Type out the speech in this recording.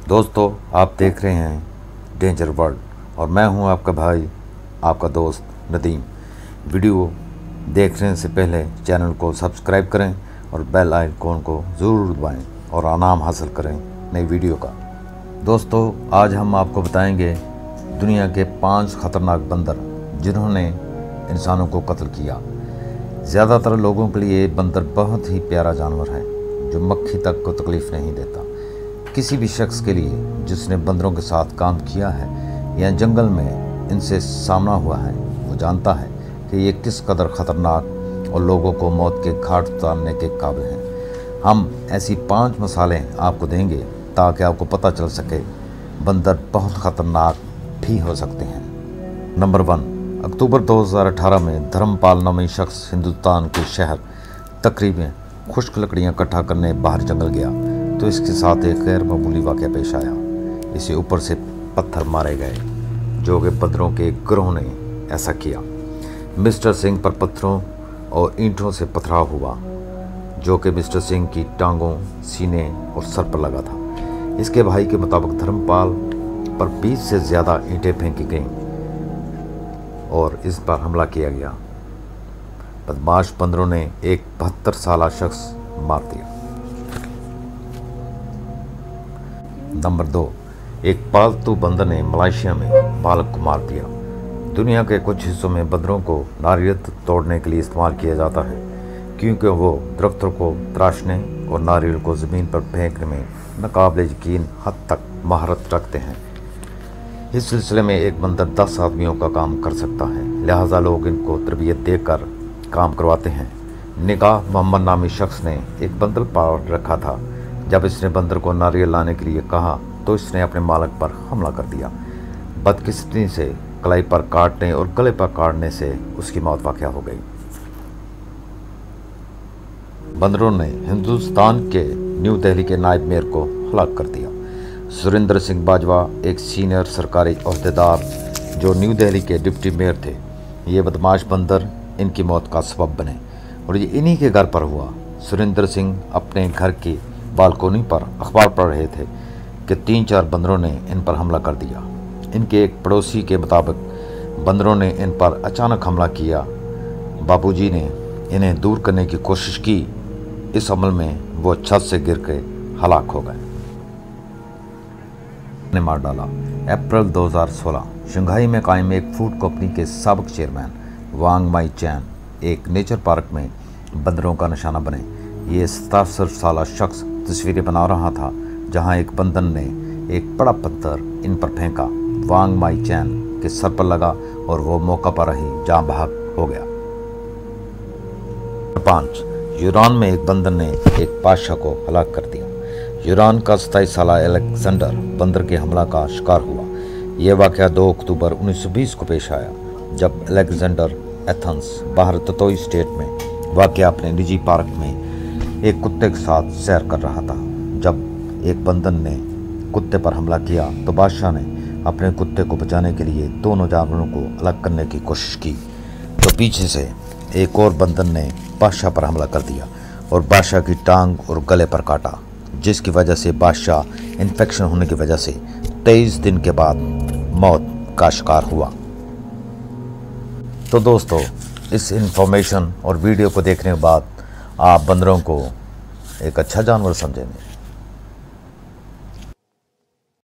दोस्तों, आप देख रहे हैं डेंजर वर्ल्ड और मैं हूं आपका भाई, आपका दोस्त नदीम। वीडियो देखने से पहले चैनल को सब्सक्राइब करें और बेल आइकॉन को ज़रूर दबाएं और इनाम हासिल करें नई वीडियो का। दोस्तों, आज हम आपको बताएंगे दुनिया के 5 ख़तरनाक बंदर जिन्होंने इंसानों को कत्ल किया। ज़्यादातर लोगों के लिए बंदर बहुत ही प्यारा जानवर है जो मक्खी तक को तकलीफ़ नहीं देता। किसी भी शख्स के लिए जिसने बंदरों के साथ काम किया है या जंगल में इनसे सामना हुआ है, वो जानता है कि ये किस कदर ख़तरनाक और लोगों को मौत के घाट उतारने के काबिल हैं। हम ऐसी 5 मिसालें आपको देंगे ताकि आपको पता चल सके बंदर बहुत ख़तरनाक भी हो सकते हैं। नंबर 1, अक्टूबर 2018 में धर्मपाल नामी शख्स हिंदुस्तान के शहर तकरीबन खुश्क लकड़ियाँ इकट्ठा करने बाहर जंगल गया तो इसके साथ एक गैर मामूली वाक़या पेश आया। इसे ऊपर से पत्थर मारे गए जो कि बंदरों के गिरोह ने ऐसा किया। मिस्टर सिंह पर पत्थरों और ईंटों से पथराव हुआ जो कि मिस्टर सिंह की टांगों, सीने और सर पर लगा था। इसके भाई के मुताबिक धर्मपाल पर 20 से ज़्यादा ईंटें फेंकी गईं और इस पर हमला किया गया। बदमाश बंदरों ने एक 72 साल शख्स मार दिया। नंबर 2, एक पालतू बंदर ने मलेशिया में बालक को मार दिया। दुनिया के कुछ हिस्सों में बंदरों को नारियल तोड़ने के लिए इस्तेमाल किया जाता है क्योंकि वो दरख्तों को तराशने और नारियल को ज़मीन पर फेंकने में नाकाबिले यकीन हद तक महारत रखते हैं। इस सिलसिले में एक बंदर 10 आदमियों का काम कर सकता है, लिहाजा लोग इनको तरबियत देकर काम करवाते हैं। निगाह मोहम्मद नामी शख्स ने एक बंदर पाल रखा था। जब इसने बंदर को नारियल लाने के लिए कहा तो इसने अपने मालिक पर हमला कर दिया। बदकिस्मती से कलाई पर काटने और गले पर काटने से उसकी मौत वाक़या हो गई। बंदरों ने हिंदुस्तान के न्यू दिल्ली के नायब मेयर को हलाक कर दिया। सुरेंद्र सिंह बाजवा एक सीनियर सरकारी ओहदेदार जो न्यू दिल्ली के डिप्टी मेयर थे। ये बदमाश बंदर इनकी मौत का सबब बने और ये इन्हीं के घर पर हुआ। सुरेंद्र सिंह अपने घर की बालकोनी पर अखबार पढ़ रहे थे कि 3-4 बंदरों ने इन पर हमला कर दिया। इनके एक पड़ोसी के मुताबिक बंदरों ने इन पर अचानक हमला किया। बाबूजी ने इन्हें दूर करने की कोशिश की। इस अमल में वो छत से गिर के हलाक हो गए, ने मार डाला। अप्रैल 2016 शंघाई में कायम एक फूड कंपनी के साबिक चेयरमैन वांग माई चैन एक नेचर पार्क में बंदरों का निशाना बने। ये 67 साल शख्स तस्वीरें बना रहा था जहां एक बंदर ने एक बड़ा पत्थर इन पर फेंका। वांग माई चैन के सर पर लगा और वो मौका पर ही जान बहक हो गया। 5, यूनान में एक बंदर ने एक बादशाह को हलाक कर दिया। यूनान का 27 साल अलेक्जेंडर बंदर के हमला का शिकार हुआ। यह वाक़या 2 अक्टूबर 1920 को पेश आया जब अलेक्जेंडर एथेंस बाहर ततोई स्टेट में वाक़या अपने निजी पार्क में एक कुत्ते के साथ सैर कर रहा था। जब एक बंदर ने कुत्ते पर हमला किया तो बादशाह ने अपने कुत्ते को बचाने के लिए दोनों जानवरों को अलग करने की कोशिश की तो पीछे से एक और बंदर ने बादशाह पर हमला कर दिया और बादशाह की टांग और गले पर काटा, जिसकी वजह से बादशाह इन्फेक्शन होने की वजह से 23 दिन के बाद मौत का शिकार हुआ। तो दोस्तों, इस इंफॉर्मेशन और वीडियो को देखने के बाद आप बंदरों को एक अच्छा जानवर समझेंगे।